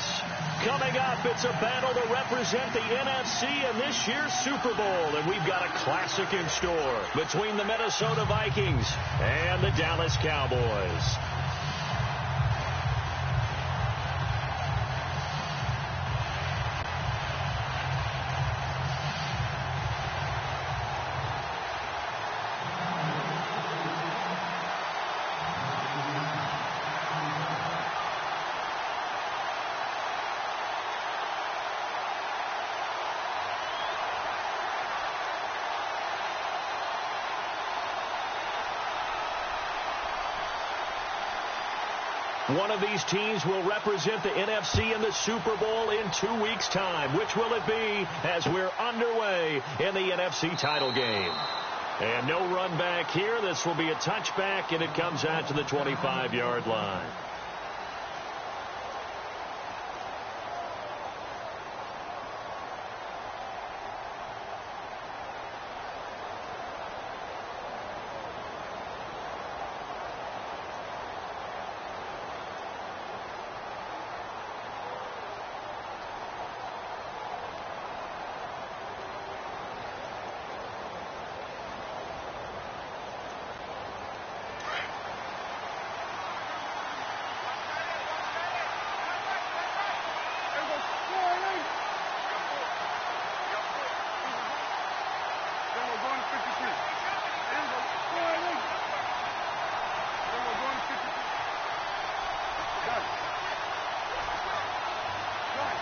points. Coming up, it's a battle to represent the NFC in this year's Super Bowl, and we've got a classic in store between the Minnesota Vikings and the Dallas Cowboys. One of these teams will represent the NFC in the Super Bowl in 2 weeks' time. Which will it be as we're underway in the NFC title game? And no run back here. This will be a touchback, and it comes out to the 25-yard line.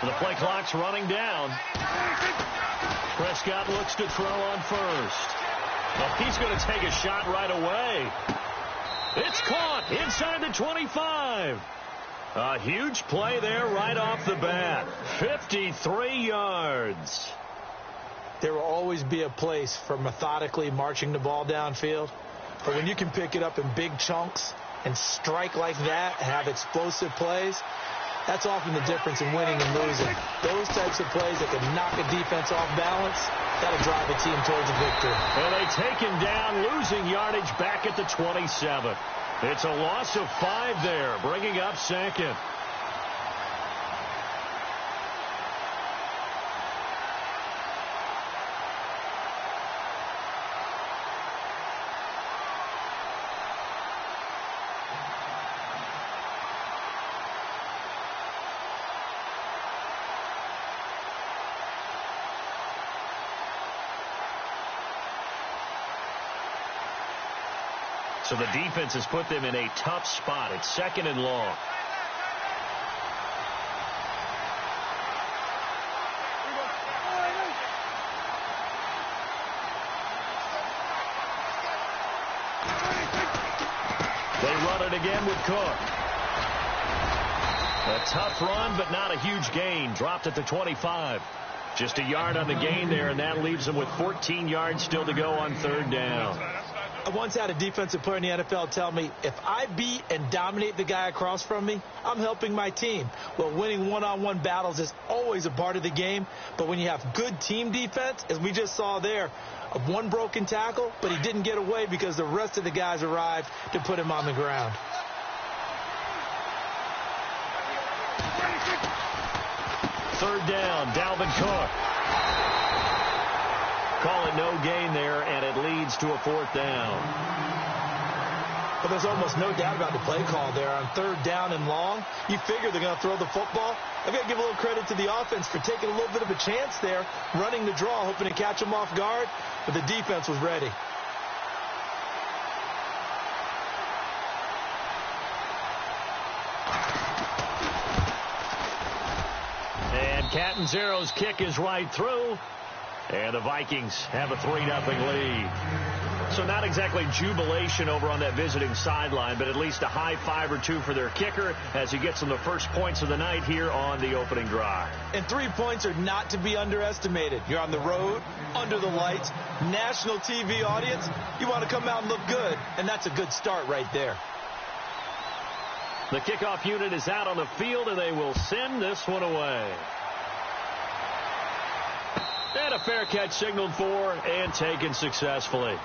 The play clock's running down. Prescott looks to throw on first. Well, he's going to take a shot right away. It's caught inside the 25. A huge play there right off the bat. 53 yards. There will always be a place for methodically marching the ball downfield. But when you can pick it up in big chunks and strike like that, have explosive plays, that's often the difference in winning and losing. Those types of plays that can knock a defense off balance, that'll drive a team towards a victory. And they take him down, losing yardage back at the 27. It's a loss of 5 there, bringing up second. So the defense has put them in a tough spot. It's second and long. They run it again with Cook. A tough run, but not a huge gain. Dropped at the 25. Just a yard on the gain there, and that leaves them with 14 yards still to go on third down. I once had a defensive player in the NFL tell me, if I beat and dominate the guy across from me, I'm helping my team. Well, winning one-on-one battles is always a part of the game, but when you have good team defense, as we just saw there, one broken tackle, but he didn't get away because the rest of the guys arrived to put him on the ground. Third down, Dalvin Cook. Call it no gain there, and it leads to a fourth down. But there's almost no doubt about the play call there on third down and long. You figure they're going to throw the football. I've got to give a little credit to the offense for taking a little bit of a chance there, running the draw, hoping to catch them off guard, but the defense was ready. And Catanzaro's kick is right through. And the Vikings have a 3-0 lead. So not exactly jubilation over on that visiting sideline, but at least a high 5 or 2 for their kicker as he gets them the first points of the night here on the opening drive. And 3 points are not to be underestimated. You're on the road, under the lights, national TV audience. You want to come out and look good, and that's a good start right there. The kickoff unit is out on the field, and they will send this one away. And a fair catch signaled for and taken successfully.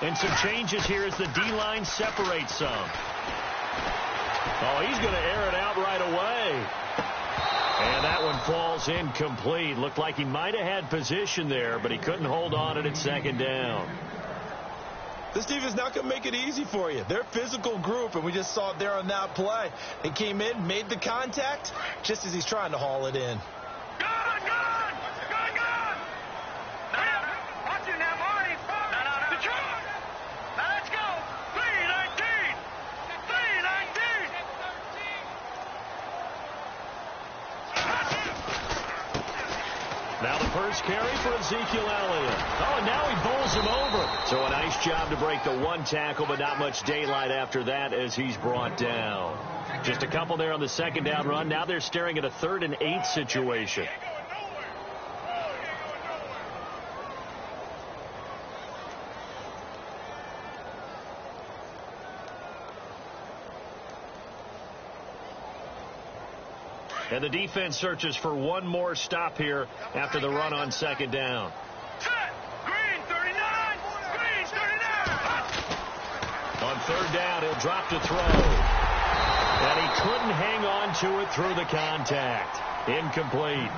And some changes here as the D-line separates some. Oh, he's going to air it out right away. And that one falls incomplete. Looked like he might have had position there, but he couldn't hold on at second down. This defense not going to make it easy for you. They're a physical group, and we just saw it there on that play. They came in, made the contact, just as he's trying to haul it in. Now the first carry for Ezekiel Elliott. Oh, and now he bowls him over. So a nice job to break the one tackle, but not much daylight after that as he's brought down. Just a couple there on the second down run. Now they're staring at a 3rd and 8 situation. And the defense searches for one more stop here after the run on second down. Green 39! Green 39! On 3rd down, he'll drop to throw. And he couldn't hang on to it through the contact. Incomplete.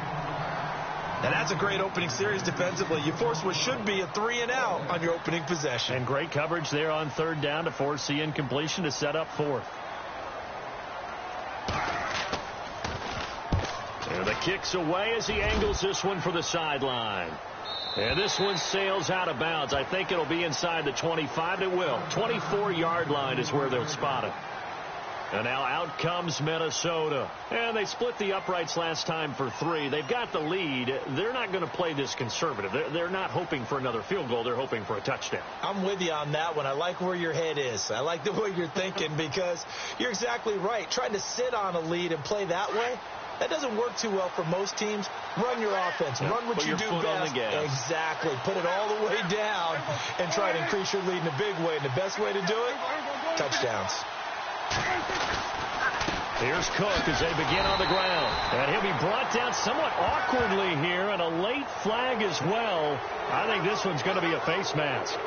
And that's a great opening series defensively. You force what should be a 3-and-out on your opening possession. And great coverage there on 3rd down to force the incompletion to set up 4th. And the kick's away as he angles this one for the sideline. And this one sails out of bounds. I think it'll be inside the 25. It will. 24-yard line is where they'll spot it. And now out comes Minnesota. And they split the uprights last time for 3. They've got the lead. They're not going to play this conservative. They're not hoping for another field goal. They're hoping for a touchdown. I'm with you on that one. I like where your head is. I like the way you're thinking because you're exactly right. Trying to sit on a lead and play that way, that doesn't work too well for most teams. Run your offense. Run what you do best. Exactly. Put it all the way down and try to increase your lead in a big way. And the best way to do it, touchdowns. Here's Cook as they begin on the ground. And he'll be brought down somewhat awkwardly here, and a late flag as well. I think this one's going to be a face mask.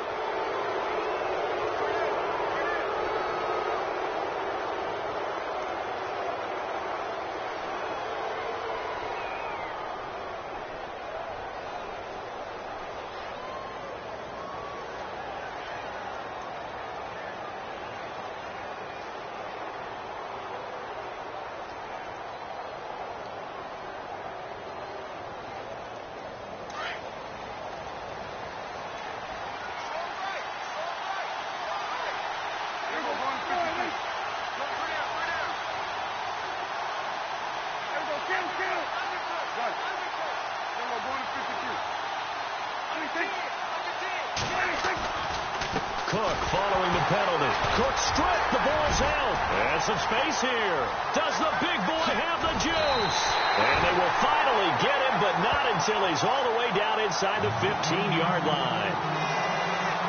Cook following the penalty. Cook stripped. The ball's out. And some space here. Does the big boy have the juice? And they will finally get him, but not until he's all the way down inside the 15-yard line.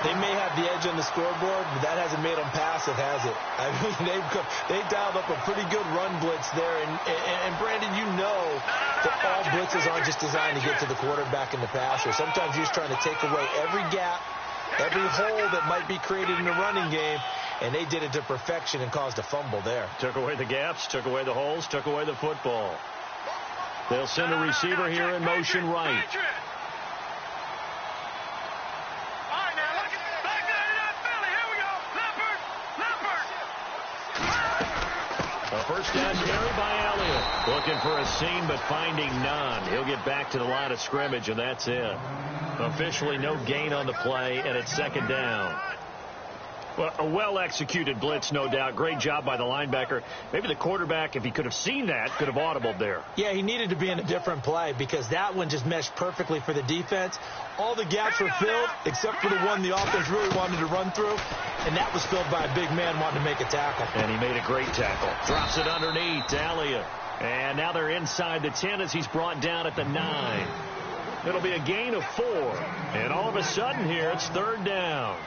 They may have the edge on the scoreboard, but that hasn't made them passive, has it? I mean, they dialed up a pretty good run blitz there. And Brandon, you know that all blitzes aren't just designed to get to the quarterback and the passer. Sometimes you're just trying to take away every gap, every hole that might be created in the running game, and they did it to perfection and caused a fumble there. Took away the gaps, took away the holes, took away the football. They'll send a receiver here in motion right. A first down carry by Elliott. Looking for a seam, but finding none. He'll get back to the line of scrimmage, and that's it. Officially no gain on the play, and it's second down. Well, a well-executed blitz, no doubt. Great job by the linebacker. Maybe the quarterback, if he could have seen that, could have audibled there. Yeah, he needed to be in a different play because that one just meshed perfectly for the defense. All the gaps were filled except for the one the offense really wanted to run through, and that was filled by a big man wanting to make a tackle. And he made a great tackle. Drops it underneath to Elliott. And now they're inside the 10 as he's brought down at the 9. It'll be a gain of 4. And all of a sudden here, it's third down.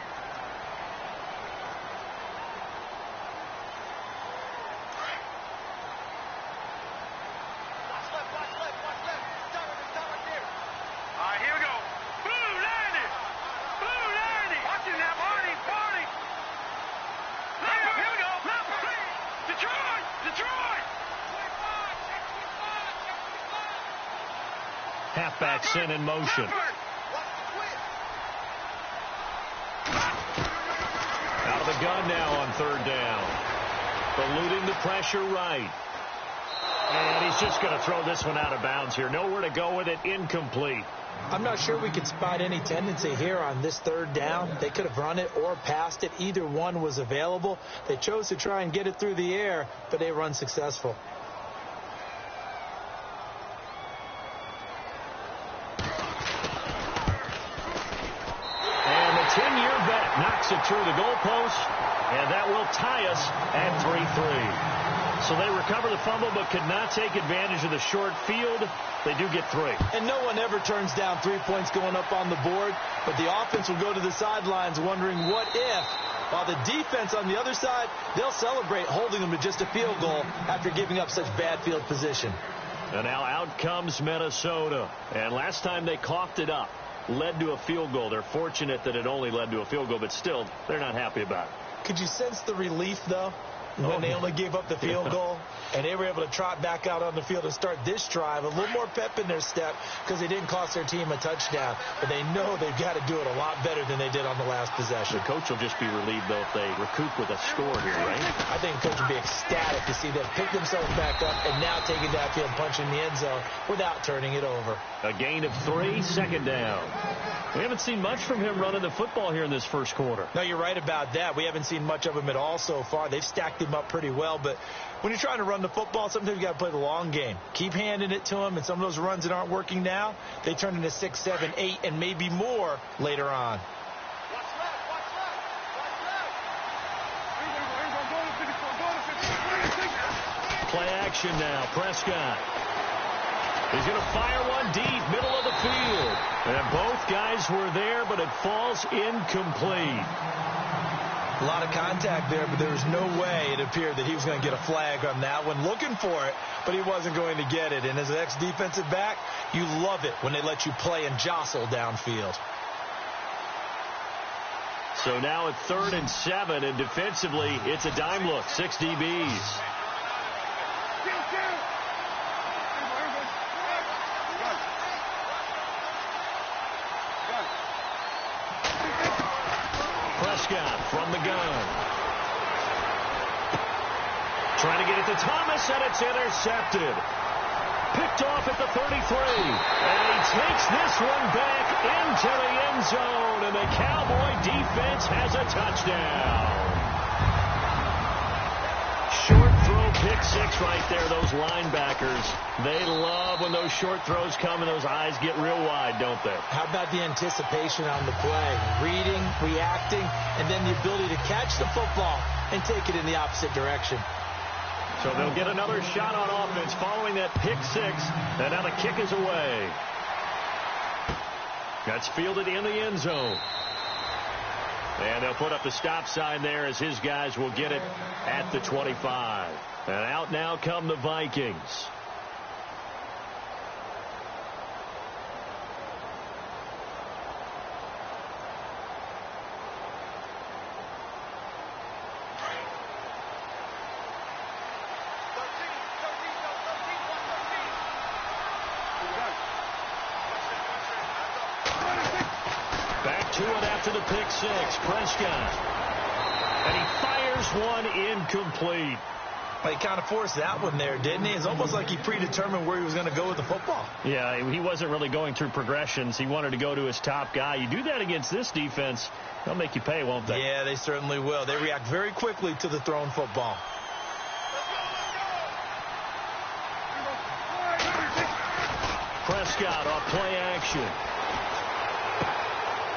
Halfback sent in motion. Out of the gun now on third down. Eluding the pressure right. And he's just going to throw this one out of bounds here. Nowhere to go with it. Incomplete. I'm not sure we could spot any tendency here on this third down. They could have run it or passed it. Either one was available. They chose to try and get it through the air, but they were unsuccessful. And the 10-year vet knocks it through the goalpost, and that will tie us at 3-3. So they recover the fumble but could not take advantage of the short field. They do get 3. And no one ever turns down 3 points going up on the board, but the offense will go to the sidelines wondering what if, while the defense on the other side, they'll celebrate holding them to just a field goal after giving up such bad field position. And now out comes Minnesota. And last time they coughed it up, led to a field goal. They're fortunate that it only led to a field goal, but still, they're not happy about it. Could you sense the relief, though? When they only gave up the field goal, and they were able to trot back out on the field and start this drive, a little more pep in their step because they didn't cost their team a touchdown. But they know they've got to do it a lot better than they did on the last possession. The coach will just be relieved, though, if they recoup with a score here, right? I think the coach will be ecstatic to see them pick themselves back up and now take it downfield, punching the end zone without turning it over. A gain of 3, second down. We haven't seen much from him running the football here in this first quarter. No, you're right about that. We haven't seen much of him at all so far. They've stacked him up pretty well, but when you're trying to run the football, sometimes you got to play the long game. Keep handing it to him, and some of those runs that aren't working now, they turn into 6, 7, 8, and maybe more later on. Play action now. Prescott. He's going to fire one deep, middle of the field. And both guys were there, but it falls incomplete. A lot of contact there, but there was no way it appeared that he was going to get a flag on that one. Looking for it, but he wasn't going to get it. And as an ex-defensive back, you love it when they let you play and jostle downfield. So now at 3rd and 7, and defensively, it's a dime look. 6 DBs. Prescott from the gun. Trying to get it to Thomas, and it's intercepted. Picked off at the 33. And he takes this one back into the end zone, and the Cowboy defense has a touchdown. Short throw, pick 6 right there. Those linebackers, they love when those short throws come and those eyes get real wide, don't they? How about the anticipation on the play? Reading, reacting, and then the ability to catch the football and take it in the opposite direction. So they'll get another shot on offense following that pick 6, and now the kick is away. That's fielded in the end zone. And they'll put up the stop sign there as his guys will get it at the 25. And out now come the Vikings. To it after the pick 6, Prescott. And he fires one incomplete. Well, he kind of forced that one there, didn't he? It's almost like he predetermined where he was going to go with the football. Yeah, he wasn't really going through progressions. He wanted to go to his top guy. You do that against this defense, they'll make you pay, won't they? Yeah, they certainly will. They react very quickly to the thrown football. Prescott off play action.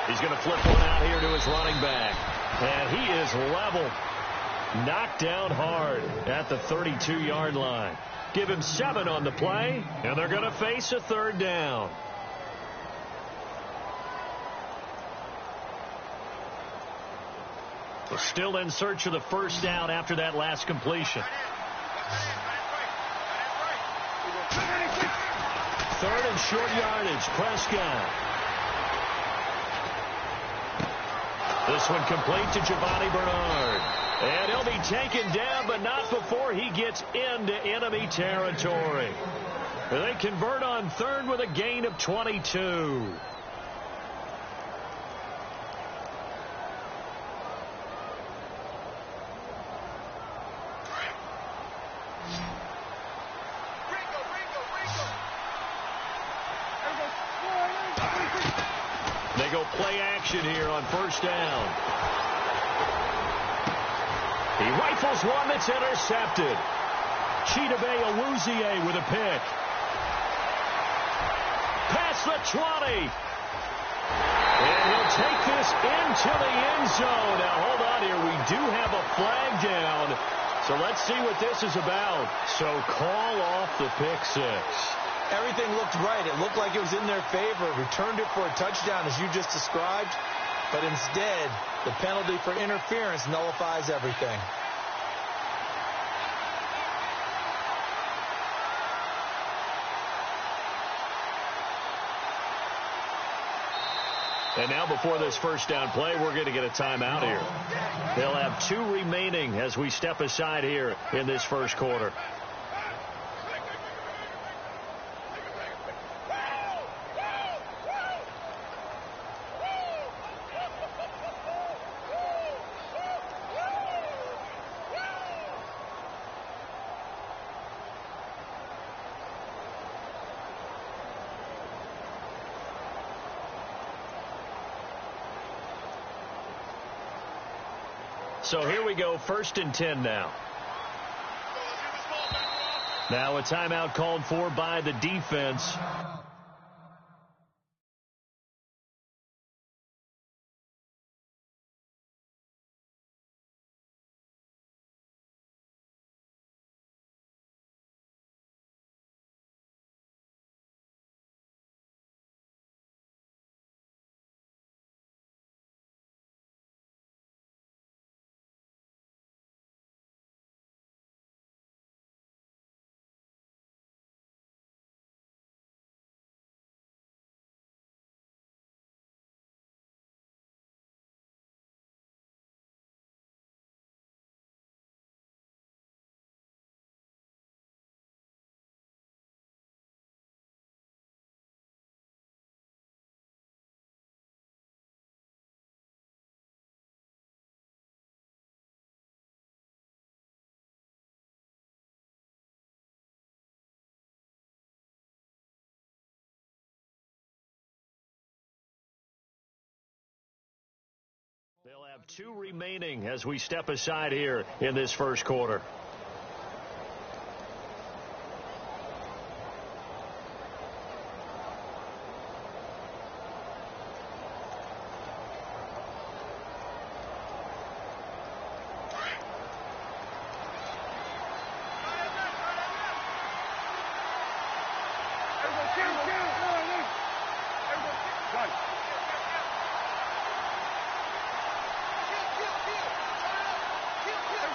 He's going to flip one out here to his running back. And he is level. Knocked down hard at the 32-yard line. Give him 7 on the play, and they're going to face a 3rd down. Still in search of the first down after that last completion. 3rd and short yardage, Prescott. This one complete to Giovanni Bernard. And he'll be taken down, but not before he gets into enemy territory. They convert on third with a gain of 22. They go play action here on first down. He rifles one that's intercepted. Chidobe Awuzie with a pick. Past the 20. And he'll take this into the end zone. Now, hold on here. We do have a flag down. So let's see what this is about. So call off the pick six. Everything looked right. It looked like it was in their favor. Returned it for a touchdown, as you just described. But instead, the penalty for interference nullifies everything. And now before this first down play, we're going to get a timeout here. They'll have 2 remaining as we step aside here in this first quarter. So here we go, 1st and 10 now. Now a timeout called for by the defense. They'll have 2 remaining as we step aside here in this first quarter.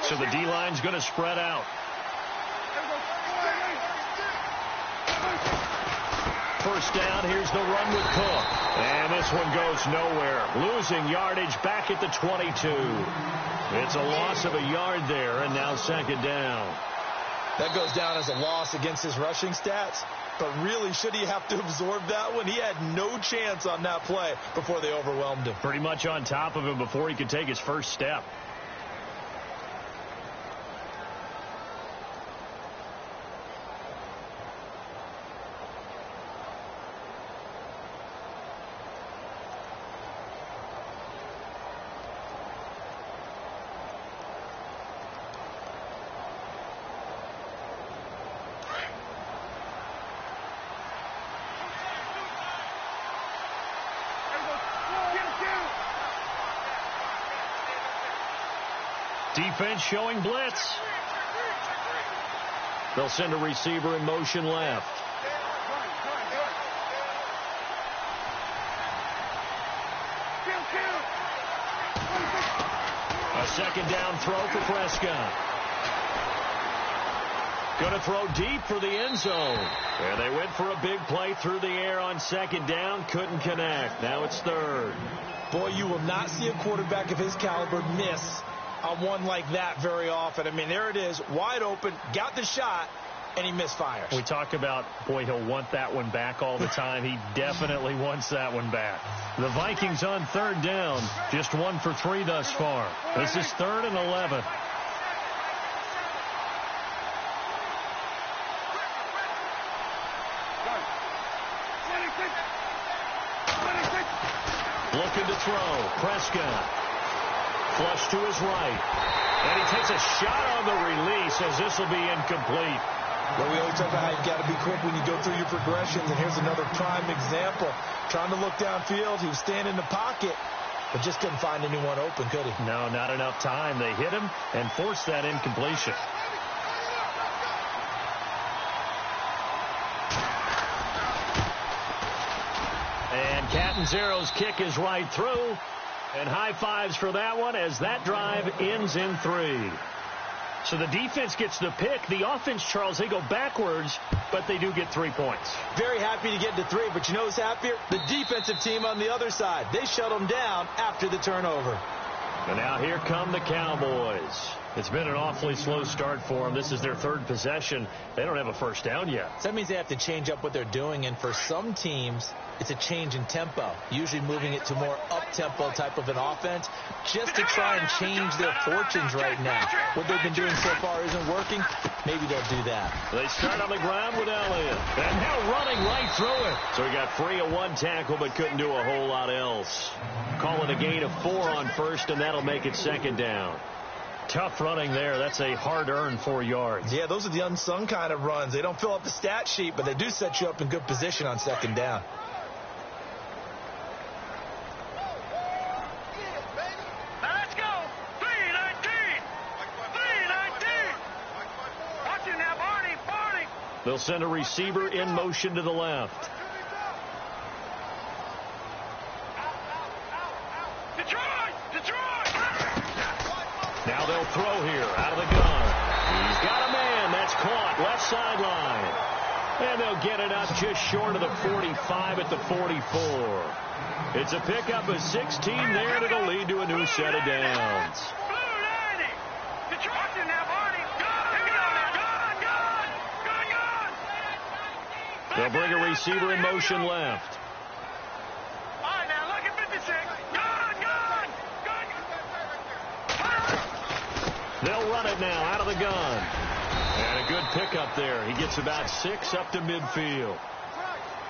So the D-line's going to spread out. First down, here's the run with Cook. And this one goes nowhere. Losing yardage back at the 22. It's a loss of a yard there, and now 2nd down. That goes down as a loss against his rushing stats. But really, should he have to absorb that one? He had no chance on that play before they overwhelmed him. Pretty much on top of him before he could take his first step. Defense showing blitz. They'll send a receiver in motion left. A 2nd down throw for Prescott. Going to throw deep for the end zone. And they went for a big play through the air on 2nd down. Couldn't connect. Now it's 3rd. Boy, you will not see a quarterback of his caliber miss on one like that very often. I mean, there it is, wide open, got the shot, and he misfires. We talk about, boy, he'll want that one back all the time. He definitely wants that one back. The Vikings on third down, just 1 for 3 thus far. This is 3rd and 11. Looking to throw. Prescott. Flush to his right. And he takes a shot on the release as this will be incomplete. Well, we always talk about how you've got to be quick when you go through your progressions, and here's another prime example. Trying to look downfield, he was standing in the pocket, but just couldn't find anyone open, could he? No, not enough time. They hit him and forced that incompletion. And Catanzaro's kick is right through. And high fives for that one as that drive ends in 3. So the defense gets the pick. The offense, Charles, they go backwards, but they do get 3 points. Very happy to get to 3, but you know who's happier? The defensive team on the other side. They shut them down after the turnover. And now here come the Cowboys. It's been an awfully slow start for them. This is their 3rd possession. They don't have a first down yet. So that means they have to change up what they're doing, and for some teams, it's a change in tempo, usually moving it to more up-tempo type of an offense just to try and change their fortunes right now. What they've been doing so far isn't working. Maybe they'll do that. They start on the ground with Elliott, and now running right through it. So he got free of 1 tackle but couldn't do a whole lot else. Call it a gain of 4 on first, and that'll make it 2nd down. Tough running there. That's a hard-earned 4 yards. Yeah, those are the unsung kind of runs. They don't fill up the stat sheet, but they do set you up in good position on 2nd down. Let's go. 3-19. 3-19. Watching that, Barney. They'll send a receiver in motion to the left. Now they'll throw here out of the gun. He's got a man. That's caught. Left sideline. And they'll get it up just short of the 45 at the 44. It's a pickup of 16 there, and it'll lead to a new set of downs. They'll bring a receiver in motion left. They'll run it now out of the gun. And a good pickup there. He gets about 6 up to midfield.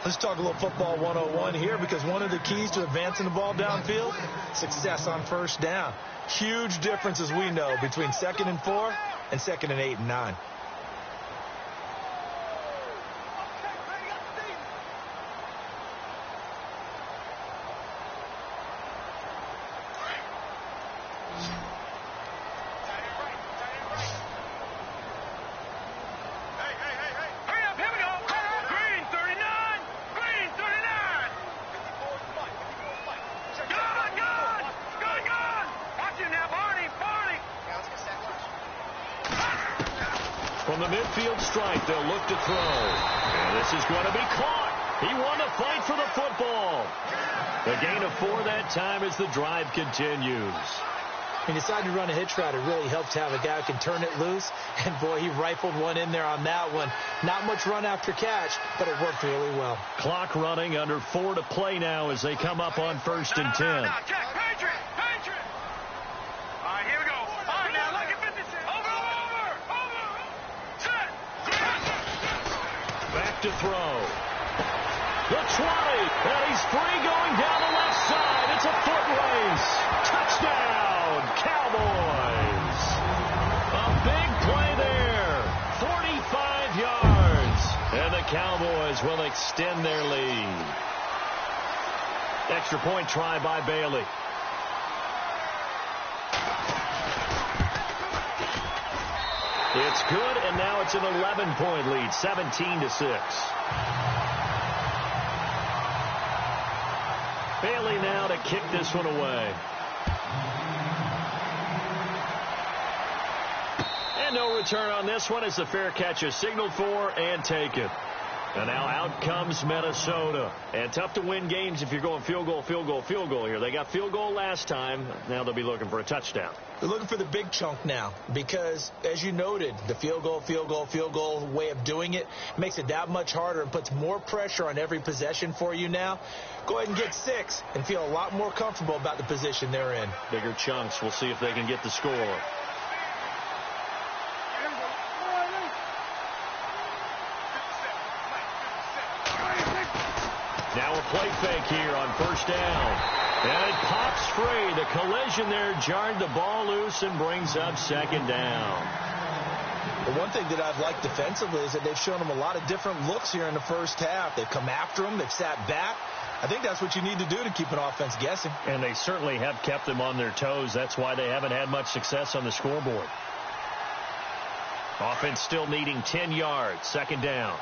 Let's talk a little football 101 here, because one of the keys to advancing the ball downfield, success on first down. Huge difference, as we know, between 2nd and 4 and 2nd and 8 and 9. From the midfield strike, they'll look to throw. And this is going to be caught. He won the fight for the football. The gain of 4 that time as the drive continues. He decided to run a hitch route. It really helps to have a guy who can turn it loose. And, boy, he rifled one in there on that one. Not much run after catch, but it worked really well. Clock running, under 4 to play now as they come up on 1st and 10. To throw. The 20, and he's free going down the left side. It's a foot race. Touchdown, Cowboys. A big play there. 45 yards. And the Cowboys will extend their lead. Extra point try by Bailey. It's good, and now it's an 11-point lead, 17-6. Bailey now to kick this one away. And no return on this one as the fair catch is signaled for and taken. And now out comes Minnesota. And tough to win games if you're going field goal, field goal, field goal here. They got field goal last time. Now they'll be looking for a touchdown. They're looking for the big chunk now because, as you noted, the field goal, field goal, field goal way of doing it makes it that much harder and puts more pressure on every possession for you now. Go ahead and get 6 and feel a lot more comfortable about the position they're in. Bigger chunks. We'll see if they can get the score. Now a play fake here on first down. And it pops free. The collision there jarred the ball loose and brings up second down. The one thing that I've liked defensively is that they've shown them a lot of different looks here in the first half. They've come after them. They've sat back. I think that's what you need to do to keep an offense guessing. And they certainly have kept them on their toes. That's why they haven't had much success on the scoreboard. Offense still needing 10 yards. Second down.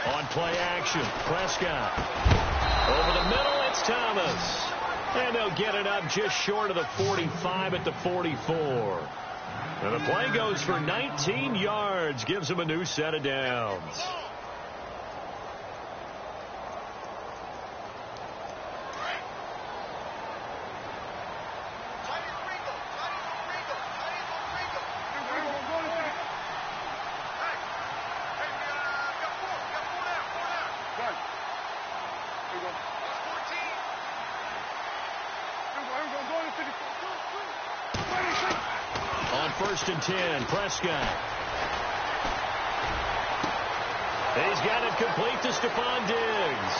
On play action, Prescott. Over the middle, it's Thomas. And they'll get it up just short of the 45 at the 44. And the play goes for 19 yards, gives them a new set of downs. First and 10, Prescott. He's got it complete to Stephon Diggs.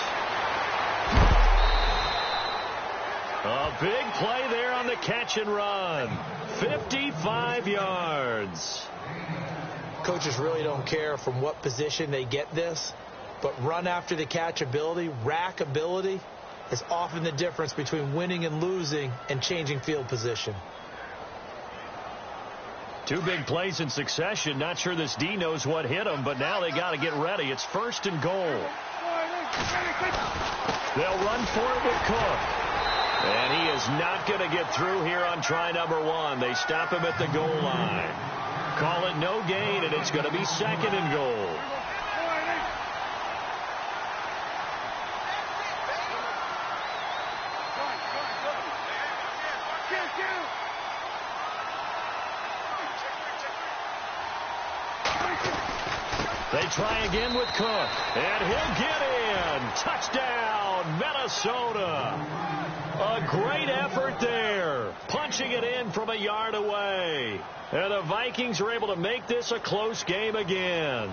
A big play there on the catch and run. 55 yards. Coaches really don't care from what position they get this, but run after the catch ability, rack ability, is often the difference between winning and losing and changing field position. 2 big plays in succession. Not sure this D knows what hit him, but now they got to get ready. It's first and goal. They'll run for it with Cook. And he is not going to get through here on try number 1. They stop him at the goal line. Call it no gain, and it's going to be second and goal. They try again with Cook, and he'll get in. Touchdown, Minnesota. A great effort there, punching it in from a yard away. And the Vikings are able to make this a close game again.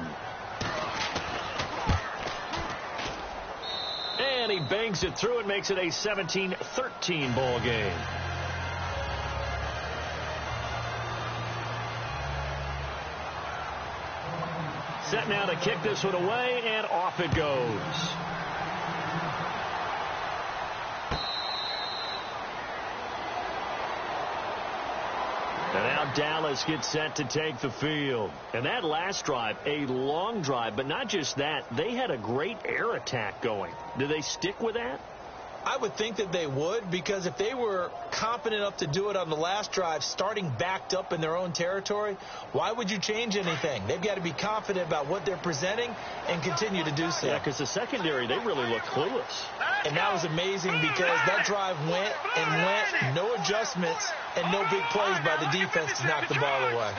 And he bangs it through and makes it a 17-13 ball game. Set now to kick this one away, and off it goes. And now Dallas gets set to take the field. And that last drive, a long drive, but not just that. They had a great air attack going. Do they stick with that? I would think that they would, because if they were confident enough to do it on the last drive, starting backed up in their own territory, why would you change anything? They've got to be confident about what they're presenting and continue to do so. Yeah, because the secondary, they really look clueless. And that was amazing because that drive went and went, no adjustments and no big plays by the defense to knock the ball away.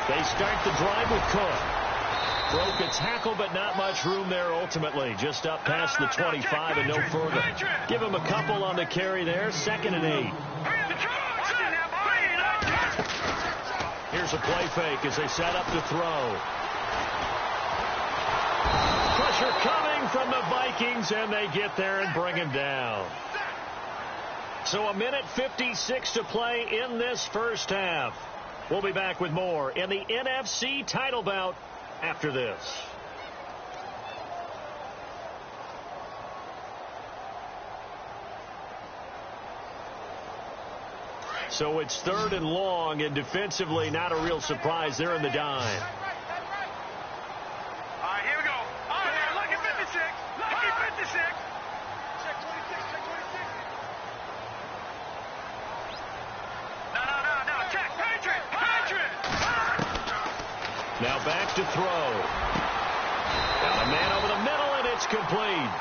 They start the drive with Cook. Broke a tackle, but not much room there ultimately. Just up past the 25 and no further. Give him a couple on the carry there. 2nd and 8. Here's a play fake as they set up to throw. Pressure coming from the Vikings, and they get there and bring him down. So a minute 56 to play in this first half. We'll be back with more in the NFC title bout after this. So it's 3rd and long, and defensively not a real surprise. They're in the dime. All right, here we go. All right, lucky 56. Lucky 56. Check 26, check 26. looks to throw. Got a man over the middle, and it's complete.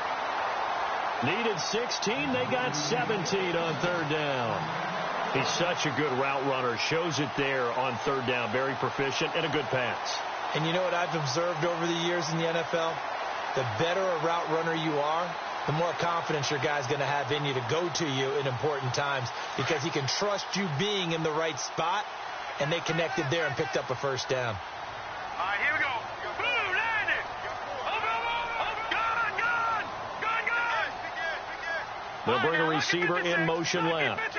Needed 16. They got 17 on third down. He's such a good route runner. Shows it there on third down. Very proficient and a good pass. And you know what I've observed over the years in the NFL? The better a route runner you are, the more confidence your guy's going to have in you to go to you in important times because he can trust you being in the right spot, and they connected there and picked up a first down. All right, here we go. Boom, landed. Gun. They'll bring a receiver in motion left.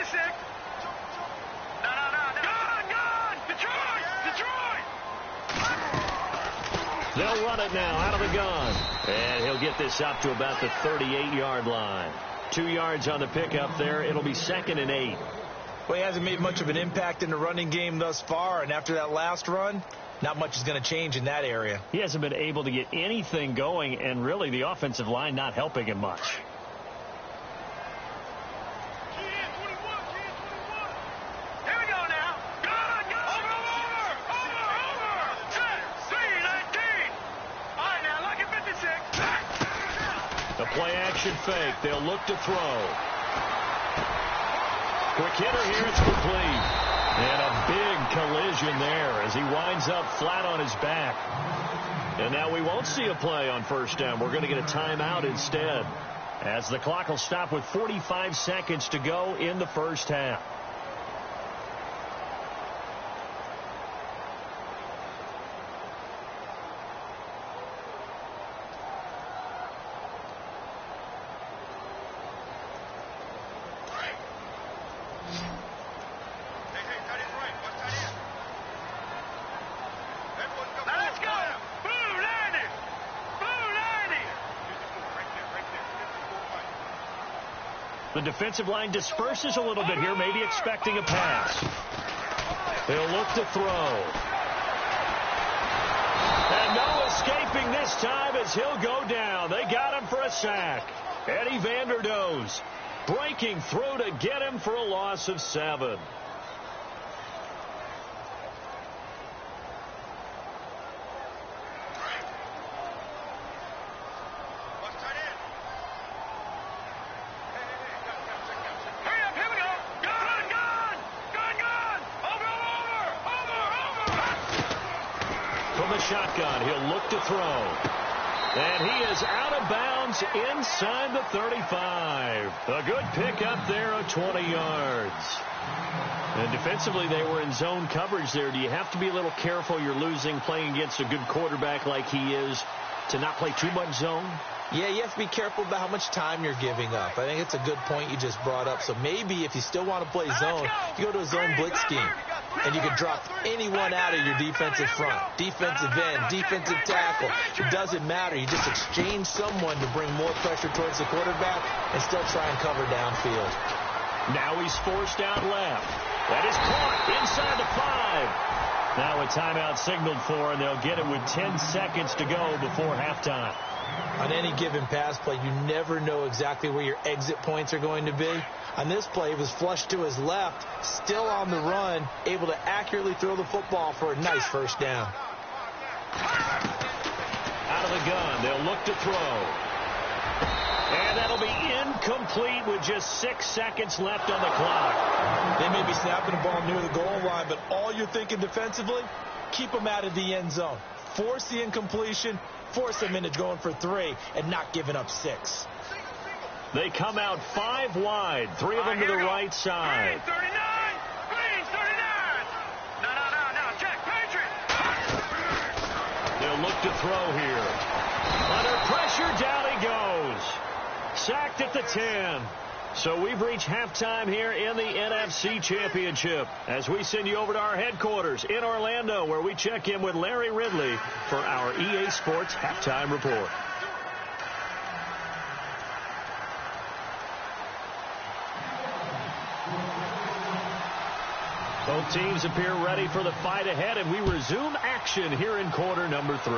They'll run it now out of the gun. And he'll get this up to about the 38-yard line. 2 yards on the pickup there. It'll be 2nd and 8. Well, he hasn't made much of an impact in the running game thus far, and after that last run, not much is going to change in that area. He hasn't been able to get anything going, and really the offensive line not helping him much. Play-action fake. They'll look to throw. Quick hitter here. It's complete. And a big collision there as he winds up flat on his back. And now we won't see a play on first down. We're going to get a timeout instead, as the clock will stop with 45 seconds to go in the first half. The defensive line disperses a little bit here, maybe expecting a pass. They'll look to throw. And no escaping this time as he'll go down. They got him for a sack. Eddie Vanderdoes breaking through to get him for a loss of 7. Shotgun. He'll look to throw. And he is out of bounds inside the 35. A good pickup there of 20 yards. And defensively, they were in zone coverage there. Do you have to be a little careful? You're losing playing against a good quarterback like he is to not play too much zone? Yeah, you have to be careful about how much time you're giving up. I think it's a good point you just brought up. So maybe if you still want to play zone, you go to a zone blitz scheme. And you can drop anyone out of your defensive front. Defensive end, defensive tackle. It doesn't matter. You just exchange someone to bring more pressure towards the quarterback and still try and cover downfield. Now he's forced out left. That is caught inside the 5. Now a timeout signaled for, and they'll get it with 10 seconds to go before halftime. On any given pass play, you never know exactly where your exit points are going to be. On this play, he was flushed to his left, still on the run, able to accurately throw the football for a nice first down. Out of the gun, they'll look to throw. And that'll be incomplete with just 6 seconds left on the clock. They may be snapping the ball near the goal line, but all you're thinking defensively, keep them out of the end zone. Force the incompletion, force them into going for 3, and not giving up 6. They come out 5 wide, 3 of them to the right side. Green 39! Green 39! No, check, Patriot! They'll look to throw here. Under pressure, down he goes. Sacked at the 10. So we've reached halftime here in the NFC Championship as we send you over to our headquarters in Orlando, where we check in with Larry Ridley for our EA Sports Halftime Report. Both teams appear ready for the fight ahead, and we resume action here in quarter number 3.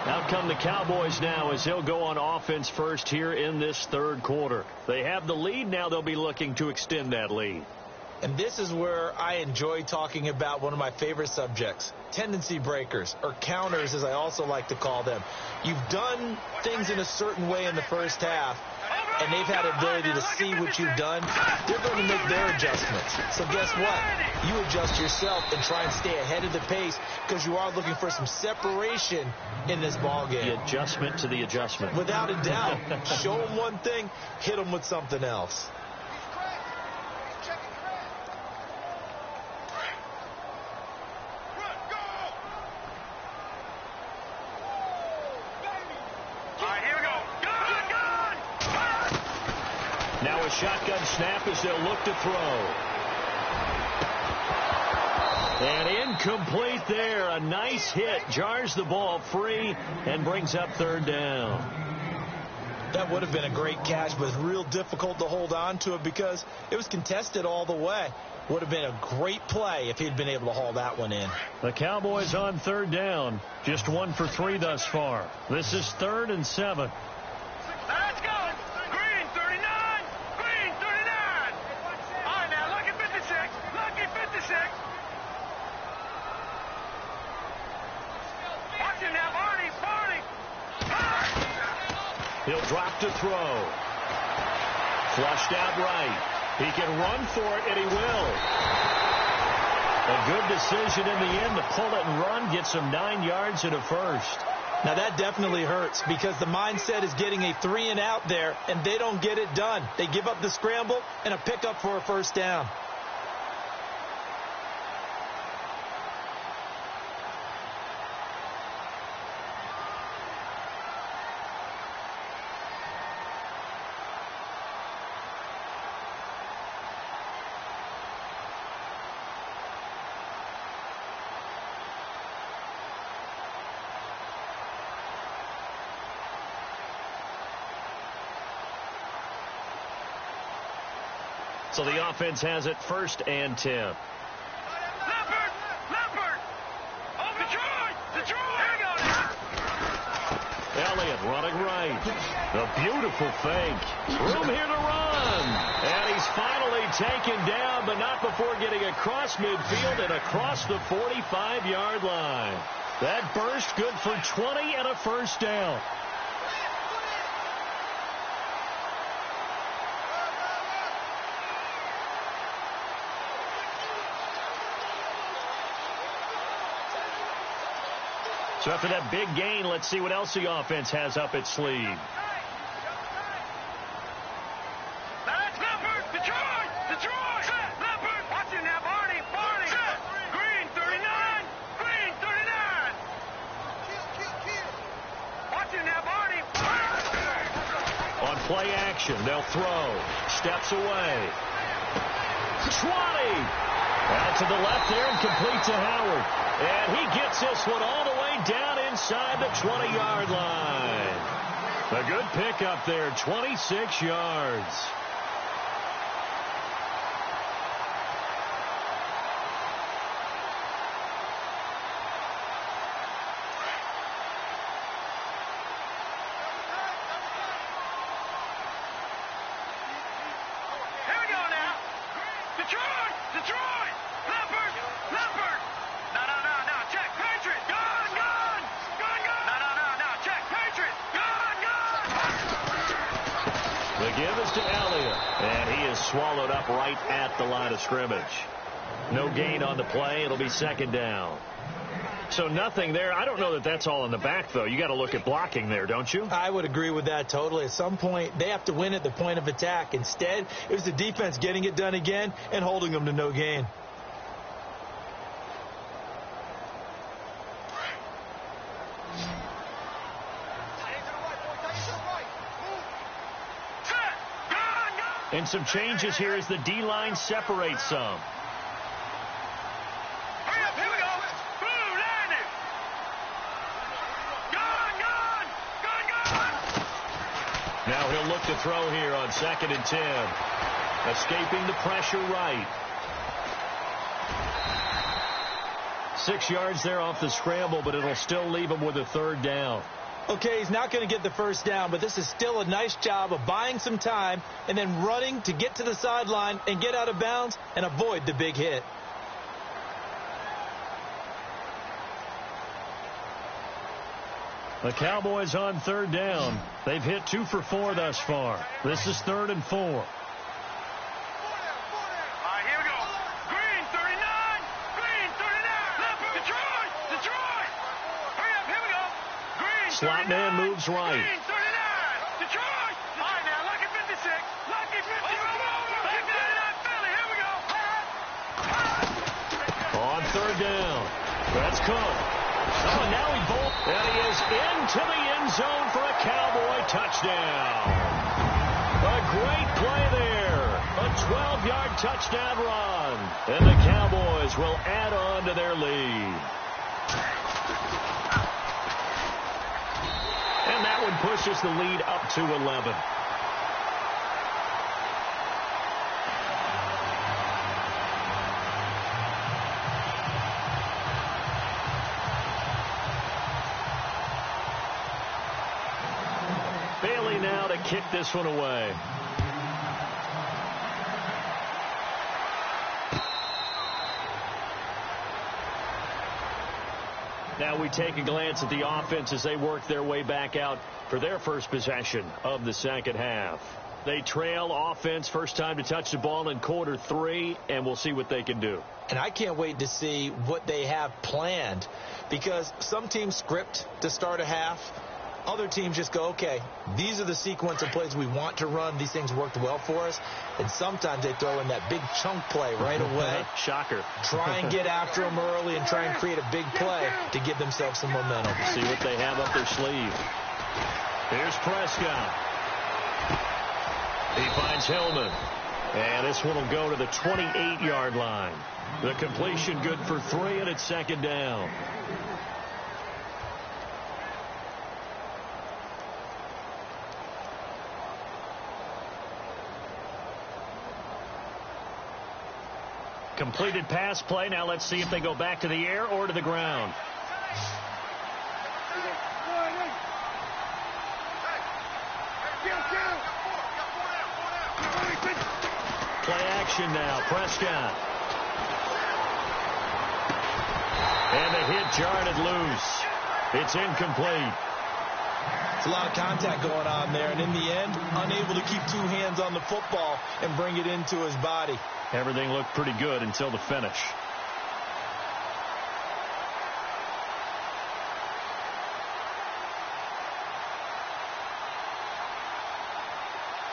Out come the Cowboys now as they'll go on offense first here in this third quarter. They have the lead. Now they'll be looking to extend that lead. And this is where I enjoy talking about one of my favorite subjects, tendency breakers, or counters as I also like to call them. You've done things in a certain way in the first half, and they've had the ability to see what you've done. They're going to make their adjustments. So guess what? You adjust yourself and try and stay ahead of the pace because you are looking for some separation in this ballgame. The adjustment to the adjustment. Without a doubt. Show them one thing, hit them with something else. Now a shotgun snap as they'll look to throw. And incomplete there. A nice hit. Jars the ball free and brings up third down. That would have been a great catch, but it's real difficult to hold on to it because it was contested all the way. Would have been a great play if he'd been able to haul that one in. The Cowboys on third down. Just 1 for 3 thus far. This is 3rd and 7. Let's go. Green 39. Green 39. All right, now lucky 56. Lucky 56. Watch him now, Barney. Barney. He'll drop to throw. Flushed out right. He can run for it, and he will. A good decision in the end to pull it and run, get some 9 yards and a first. Now that definitely hurts because the mindset is getting a 3 and out there, and they don't get it done. They give up the scramble and a pickup for a first down. So the offense has it 1st and 10. Leopard. Leopard. Oh, Detroit. Detroit. Here we go now. Elliott running right. A beautiful fake. Room here to run. And he's finally taken down, but not before getting across midfield and across the 45-yard line. That burst good for 20 and a first down. So after that big gain, let's see what else the offense has up its sleeve. That's Leopard. Detroit. Detroit. Leopard. Watch him now, Barney. Barney. Green 39. Green 39. Watch him now, Barney. On play action, they'll throw. Steps away. 20. Out to the left there and complete to Howard. And he gets this one all the way down inside the 20-yard line. A good pickup there, 26 yards. Here we go now. Detroit. Detroit. Leopard. Leopard. No. Check. Patriot. Gun. Gun. Gun. No. Check. Patriot. Gun. Gun. The give is to Elliott. And he is swallowed up right at the line of scrimmage. No gain on the play. It'll be 2nd down. So nothing there. I don't know that that's all in the back, though. You got to look at blocking there, don't you? I would agree with that totally. At some point, they have to win at the point of attack. Instead, it was the defense getting it done again and holding them to no gain. And some changes here as the D-line separates some. Hurry up. Here we go. Blue landing. Gun. Now he'll look to throw here on 2nd and 10. Escaping the pressure right. 6 yards there off the scramble, but it'll still leave him with a 3rd down. Okay, he's not going to get the first down, but this is still a nice job of buying some time and then running to get to the sideline and get out of bounds and avoid the big hit. The Cowboys on third down. They've hit 2 for 4 thus far. This is 3rd and 4. All right, here we go. Green, 39. Green, 39. Detroit. Detroit. Hurry up, here we go. Green, Slot man moves right. Green, 39. Detroit. All right, now, lucky 56. Lucky 56. Lucky 39, Philly. Here we go. On third down. That's Cook. Oh, now he bolts. And he is into the end zone for a Cowboy touchdown. A great play there. A 12-yard touchdown run. And the Cowboys will add on to their lead. And that one pushes the lead up to 11. Bailey now to kick this one away. Now we take a glance at the offense as they work their way back out for their first possession of the second half. They trail offense first time to touch the ball in quarter 3, and we'll see what they can do. And I can't wait to see what they have planned, because some teams script to start a half. Other teams just go, okay, these are the sequence of plays we want to run. These things worked well for us. And sometimes they throw in that big chunk play right away. Shocker. Try and get after them early and try and create a big play to give themselves some momentum. See what they have up their sleeve. Here's Prescott. He finds Hillman. And this one will go to the 28-yard line. The completion good for 3, and it's second down. Completed pass play. Now let's see if they go back to the air or to the ground. Play action now. Prescott. And the hit jarred it loose. It's incomplete. It's a lot of contact going on there, and in the end, unable to keep 2 hands on the football and bring it into his body. Everything looked pretty good until the finish.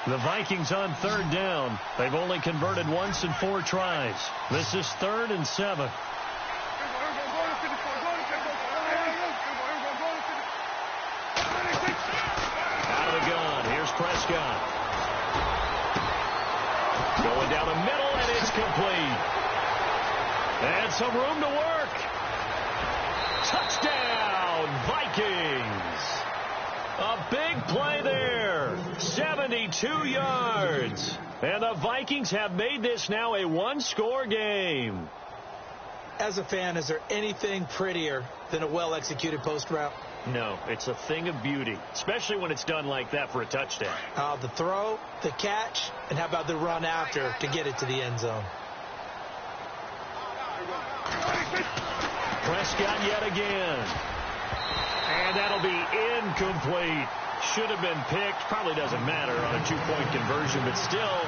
The Vikings on third down. They've only converted once in 4 tries. This is 3rd and 7. Out of the gun. Here's Prescott. Going down the middle, and it's complete. And some room to work. Touchdown, Vikings. A big play there. 72 yards. And the Vikings have made this now a 1-score game. As a fan, is there anything prettier than a well-executed post route? No, it's a thing of beauty, especially when it's done like that for a touchdown. The throw, the catch, and how about the run after to get it to the end zone? Prescott yet again. And that'll be incomplete. Should have been picked. Probably doesn't matter on a 2-point conversion, but still,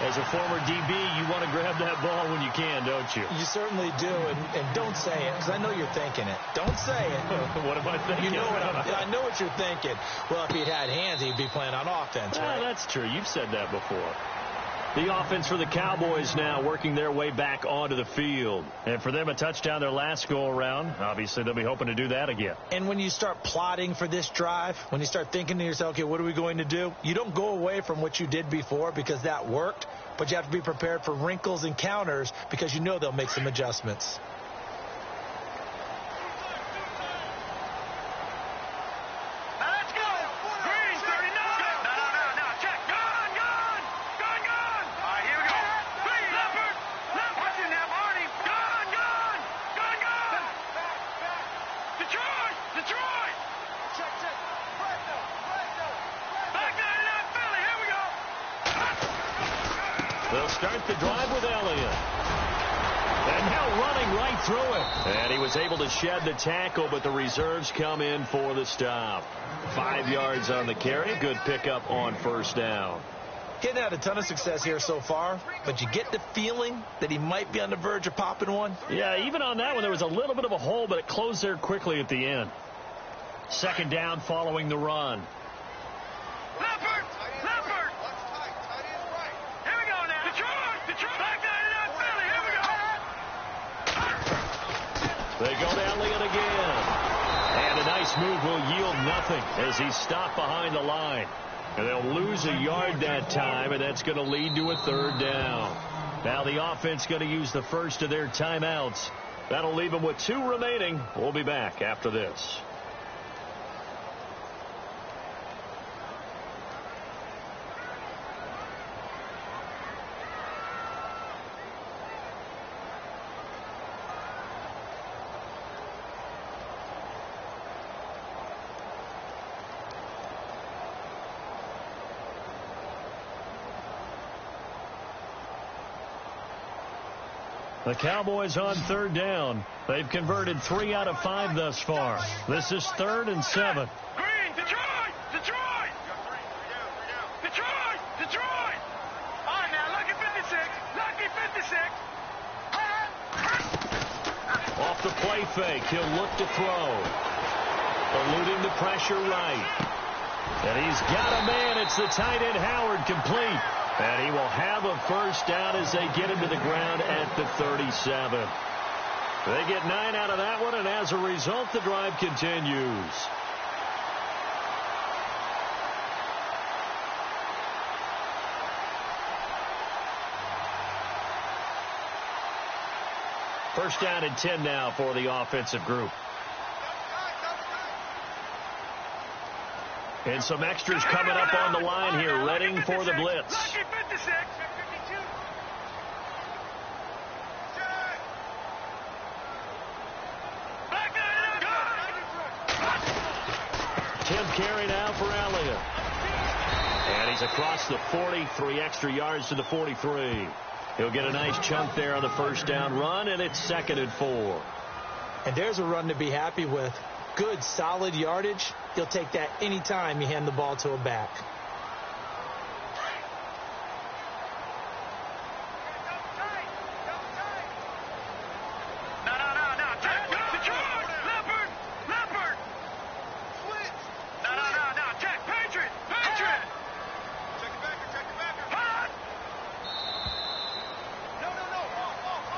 as a former DB, you want to grab that ball when you can, don't you? You certainly do, and don't say it, because I know you're thinking it. Don't say it. What am I thinking? You know I know what you're thinking. Well, if he'd had hands, he'd be playing on offense, right? That's true. You've said that before. The offense for the Cowboys now working their way back onto the field. And for them, a touchdown their last go-around. Obviously, they'll be hoping to do that again. And when you start plotting for this drive, when you start thinking to yourself, okay, what are we going to do? You don't go away from what you did before because that worked, but you have to be prepared for wrinkles and counters because you know they'll make some adjustments. They'll start the drive with Elliott. And now running right through it. And he was able to shed the tackle, but the reserves come in for the stop. 5 yards on the carry. Good pickup on first down. Getting had a ton of success here so far, but you get the feeling that he might be on the verge of popping one. Yeah, even on that one, there was a little bit of a hole, but it closed there quickly at the end. Second down following the run. Leopard! Leopard! Here we go now. Detroit! Back down to Philly. Here we go. They go to Elliott again. And a nice move will yield nothing as he's stopped behind the line. And they'll lose a yard that time, and that's going to lead to a third down. Now the offense going to use the first of their timeouts. That'll leave them with 2 remaining. We'll be back after this. The Cowboys on third down. They've converted 3 out of 5 thus far. This is 3rd and 7. Green, Detroit! Detroit! Detroit! Detroit! All right, now, lucky 56. Lucky 56. Off the play fake. He'll look to throw. Eluding the pressure right. And he's got a man. It's the tight end Howard, complete. And he will have a first down as they get him to the ground at the 37. They get 9 out of that one, and as a result, the drive continues. First down and 10 now for the offensive group. And some extras coming up on the line here, readying for the blitz. Lucky 56. Tim carry now for Elliott. And he's across the 40, 3 extra yards to the 43. He'll get a nice chunk there on the first down run, and it's 2nd and 4. And there's a run to be happy with. Good, solid yardage. He'll take that anytime you hand the ball to a back.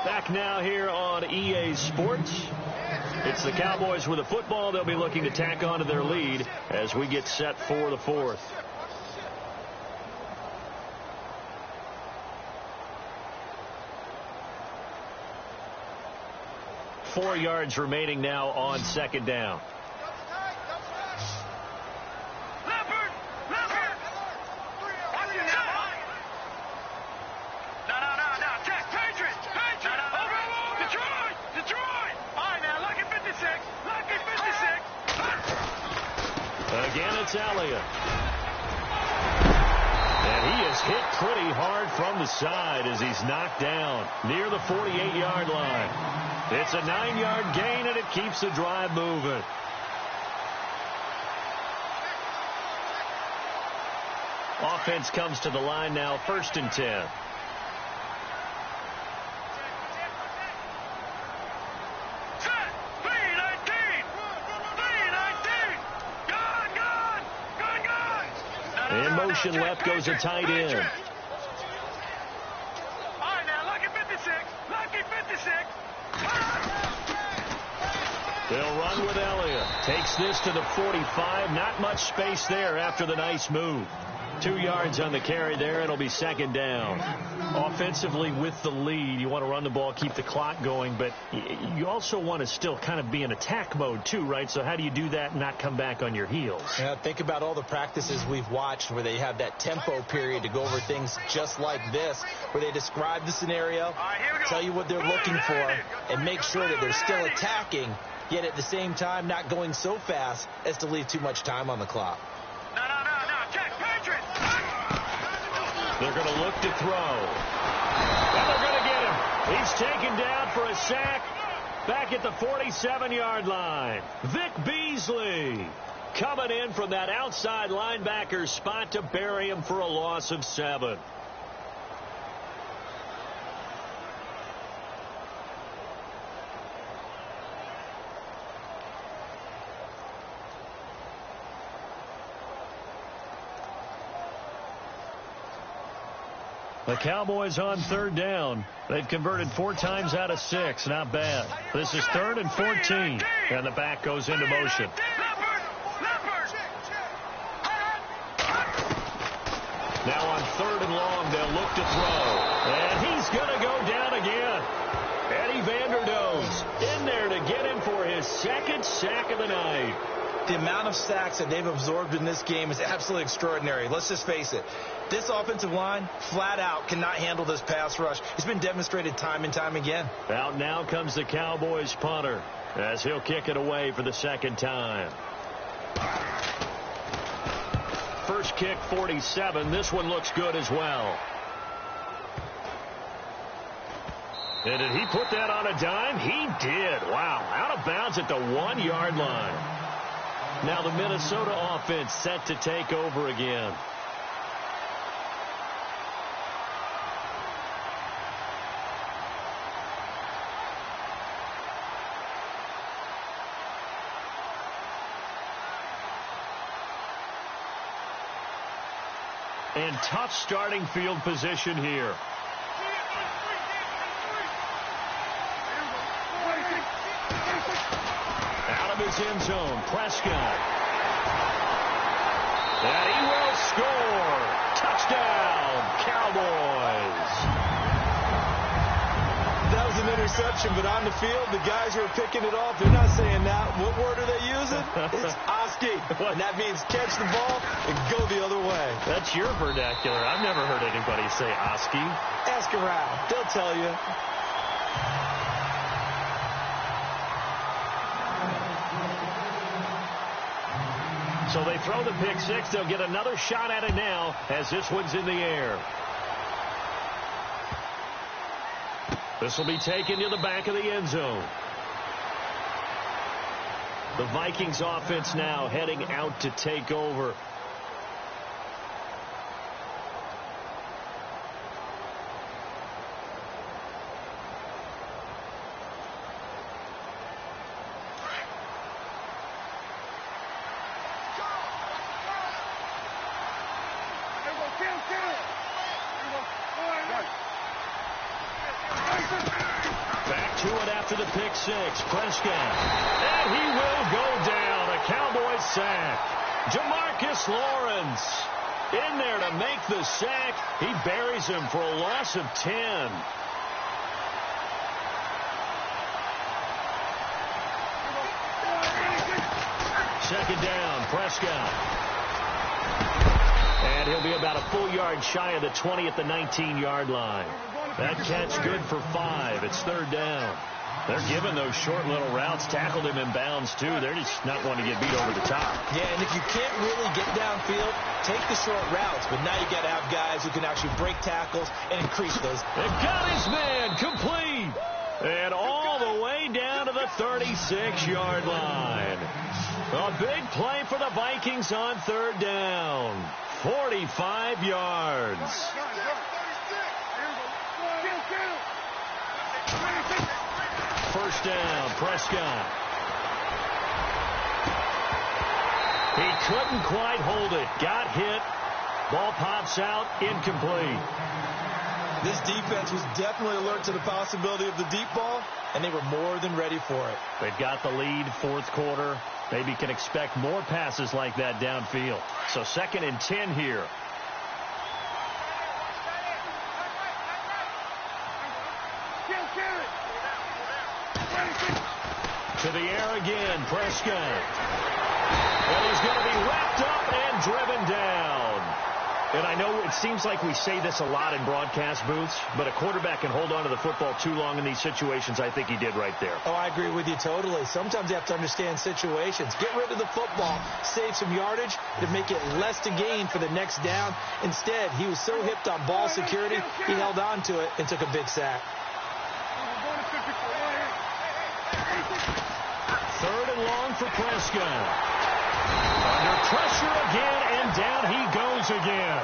Back now here on EA Sports. It's the Cowboys with the football. They'll be looking to tack on to their lead as we get set for the 4th. Four yards remaining now on 2nd down. Again, it's Elliott. And he is hit pretty hard from the side as he's knocked down near the 48-yard line. It's a 9-yard gain, and it keeps the drive moving. Offense comes to the line now, 1st and 10. In motion left goes a tight end. All right, now, lucky 56. Lucky 56. They'll run with Elliott. Takes this to the 45. Not much space there after the nice move. 2 yards on the carry there. It'll be 2nd down. Offensively with the lead, you want to run the ball, keep the clock going, but you also want to still kind of be in attack mode too, right? So how do you do that and not come back on your heels? Yeah, think about all the practices we've watched where they have that tempo period to go over things just like this, where they describe the scenario, tell you what they're looking for, and make sure that they're still attacking, yet at the same time not going so fast as to leave too much time on the clock. No, check, Patriots. They're going to look to throw. And they're going to get him. He's taken down for a sack back at the 47-yard line. Vic Beasley coming in from that outside linebacker spot to bury him for a loss of 7. The Cowboys on 3rd down. They've converted 4 times out of 6. Not bad. This is 3rd and 14. And the back goes into motion. Now on 3rd and long, they'll look to throw. And he's going to go down again. Eddie Vanderdoes in there to get him for his 2nd sack of the night. The amount of sacks that they've absorbed in this game is absolutely extraordinary. Let's just face it. This offensive line, flat out, cannot handle this pass rush. It's been demonstrated time and time again. Out now comes the Cowboys punter as he'll kick it away for the 2nd time. First kick, 47. This one looks good as well. And did he put that on a dime? He did. Wow. Out of bounds at the 1-yard line. Now the Minnesota offense set to take over again. And tough starting field position here. Out of his end zone, Prescott. And he will score. Touchdown, Cowboys. That was an interception, but on the field, the guys who are picking it off, they're not saying that. What word are they using? It's Oski. And that means catch the ball and go the other way. That's your vernacular. I've never heard anybody say Oski. Ask around. They'll tell you. So they throw the pick 6. They'll get another shot at it now as this one's in the air. This will be taken to the back of the end zone. The Vikings offense now heading out to take over. Back to it after the pick 6. Prescott. And he will go down. A Cowboys sack. Jamarcus Lawrence in there to make the sack. He buries him for a loss of 10. Second down, Prescott. And he'll be about a full yard shy of the 20 at the 19-yard line. That catch good for 5. It's 3rd down. They're giving those short little routes. Tackled him in bounds, too. They're just not wanting to get beat over the top. Yeah, and if you can't really get downfield, take the short routes. But now you got to have guys who can actually break tackles and increase those. They've got his man complete. And all the way down to the 36-yard line. A big play for the Vikings on 3rd down. 45 yards. First down, Prescott. He couldn't quite hold it. Got hit. Ball pops out, incomplete. This defense was definitely alert to the possibility of the deep ball, and they were more than ready for it. They've got the lead, 4th quarter. Maybe can expect more passes like that downfield. So 2nd and 10 here. To the air again, Prescott. And he's going to be wrapped up and driven down. And I know it seems like we say this a lot in broadcast booths, but a quarterback can hold on to the football too long in these situations. I think he did right there. Oh, I agree with you totally. Sometimes you have to understand situations. Get rid of the football, save some yardage to make it less to gain for the next down. Instead, he was so hipped on ball security, he held on to it and took a big sack. 3rd and long for Prescott. Under pressure again, and down he goes again.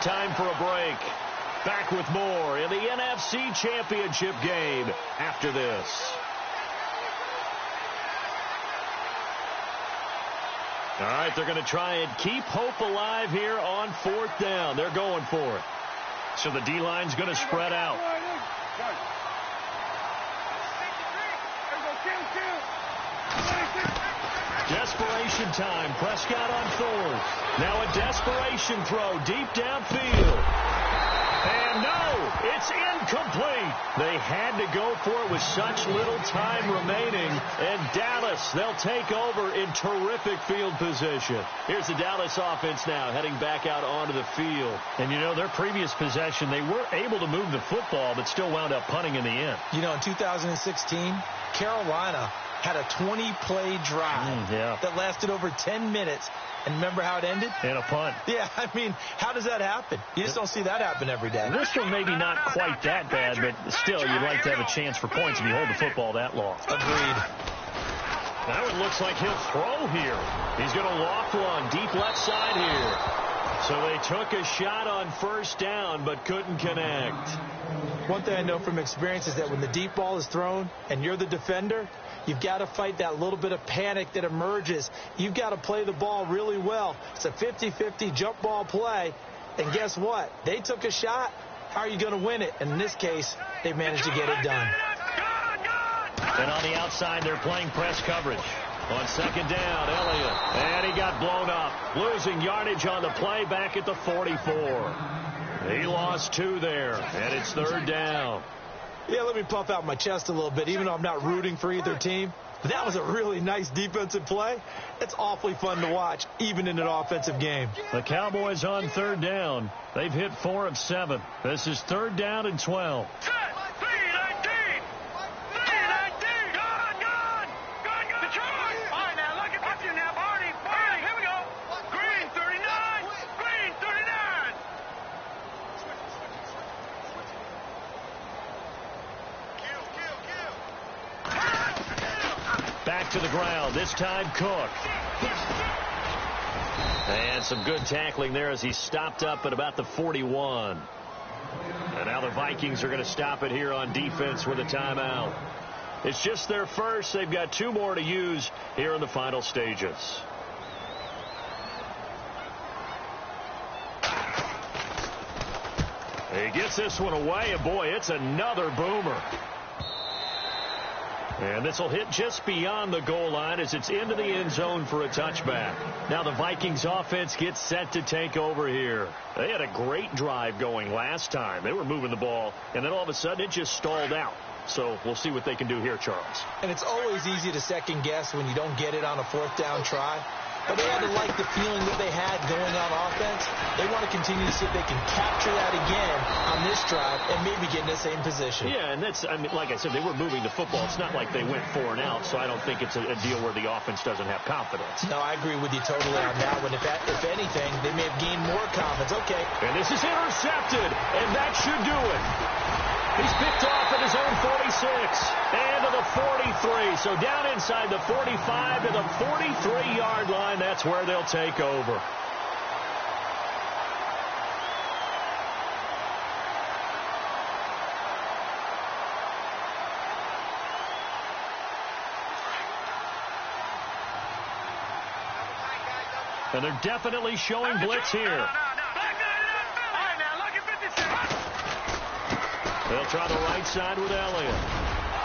Time for a break. Back with more in the NFC Championship game after this. All right, they're going to try and keep hope alive here on 4th down. They're going for it. So the D-line's going to spread out. Desperation time. Prescott on 4th. Now a desperation throw deep downfield. And no, it's incomplete. They had to go for it with such little time remaining. And Dallas, they'll take over in terrific field position. Here's the Dallas offense now heading back out onto the field. And, you know, their previous possession, they were able to move the football, but still wound up punting in the end. You know, in 2016, Carolina had a 20-play drive that lasted over 10 minutes. And remember how it ended? And a punt. Yeah, I mean, how does that happen? You just don't see that happen every day. This one maybe not quite that bad, but still, you'd like to have a chance for points if you hold the football that long. Agreed. Now it looks like he'll throw here. He's going to loft one deep left side here. So they took a shot on 1st down, but couldn't connect. One thing I know from experience is that when the deep ball is thrown and you're the defender, you've got to fight that little bit of panic that emerges. You've got to play the ball really well. It's a 50-50 jump ball play. And guess what? They took a shot. How are you going to win it? And in this case, they managed to get it done. And on the outside, they're playing press coverage. On 2nd down, Elliott. And he got blown up. Losing yardage on the play back at the 44. He lost 2 there. And it's 3rd down. Yeah, let me puff out my chest a little bit, even though I'm not rooting for either team. But that was a really nice defensive play. It's awfully fun to watch, even in an offensive game. The Cowboys on 3rd down. They've hit 4 of 7. This is 3rd down and 12. Back to the ground, this time Cook. And some good tackling there as he stopped up at about the 41. And now the Vikings are going to stop it here on defense with a timeout. It's just their first. They've got 2 more to use here in the final stages. He gets this one away, and boy, it's another boomer. And this will hit just beyond the goal line as it's into the end zone for a touchback. Now the Vikings offense gets set to take over here. They had a great drive going last time. They were moving the ball, and then all of a sudden it just stalled out. So we'll see what they can do here, Charles. And it's always easy to second guess when you don't get it on a 4th down try. But they had to like the feeling that they had going on offense. They want to continue to see if they can capture that again on this drive and maybe get in the same position. Yeah, and that's, I mean, like I said, they were moving the football. It's not like they went 4 and out, so I don't think it's a deal where the offense doesn't have confidence. No, I agree with you totally on that one. If anything, they may have gained more confidence. Okay. And this is intercepted, and that should do it. He's picked off at his own 46 and to the 43. So down inside the 45 to the 43-yard line. That's where they'll take over. And they're definitely showing blitz here. They'll try the right side with Elliott.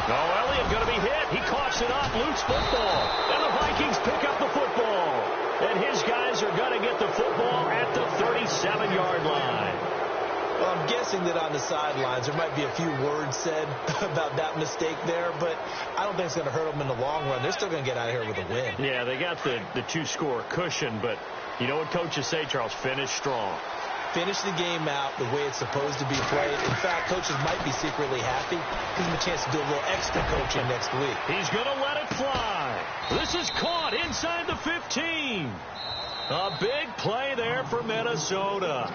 Oh, Elliott going to be hit. He coughs it up. Loose football. And the Vikings pick up the football. And his guys are going to get the football at the 37-yard line. Well, I'm guessing that on the sidelines there might be a few words said about that mistake there, but I don't think it's going to hurt them in the long run. They're still going to get out of here with a win. Yeah, they got the two-score cushion, but you know what coaches say, Charles? Finish strong. Finish the game out the way it's supposed to be played. In fact, coaches might be secretly happy. Gives them a chance to do a little extra coaching next week. He's going to let it fly. This is caught inside the 15. A big play there for Minnesota.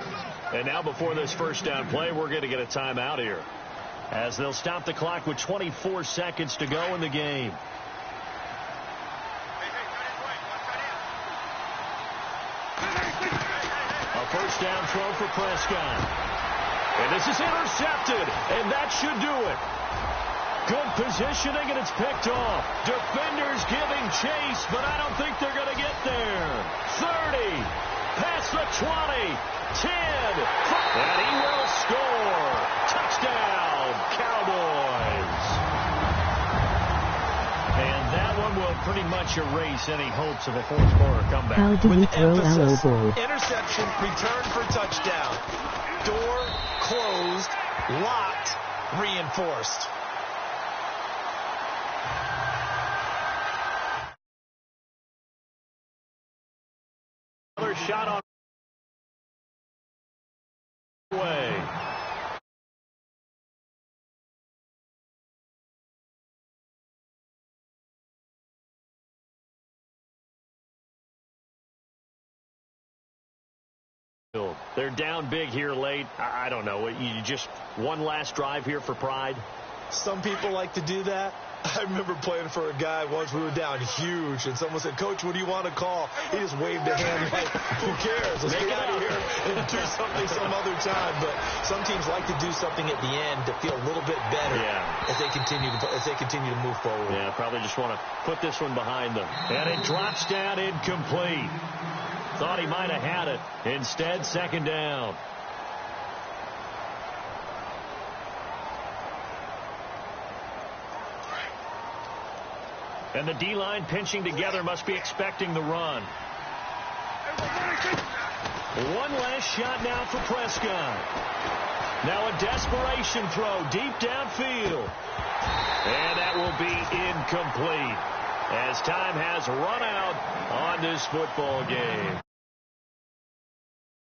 And now before this first down play, we're going to get a timeout here, as they'll stop the clock with 24 seconds to go in the game. A first down throw for Prescott. And this is intercepted, and that should do it. Good positioning, and it's picked off. Defenders giving chase, but I don't think they're going to get there. 30, past the 20, 10, and he will score. Touchdown, Cowboys. And that one will pretty much erase any hopes of a fourth-quarter comeback. How did he throw emphasis. ball? Interception, return for touchdown. Door closed, locked, reinforced. Another shot on the way. They're down big here late. I don't know. You just one last drive here for pride? Some people like to do that. I remember playing for a guy once. We were down huge, and someone said, "Coach, what do you want to call?" He just waved a hand like, "Who cares? Let's get out of here and do something some other time." But some teams like to do something at the end to feel a little bit better as they continue to move forward. Yeah, probably just want to put this one behind them. And it drops down incomplete. Thought he might have had it. Instead, second down. And the D-line pinching together must be expecting the run. One last shot now for Prescott. Now a desperation throw deep downfield. And that will be incomplete, as time has run out on this football game.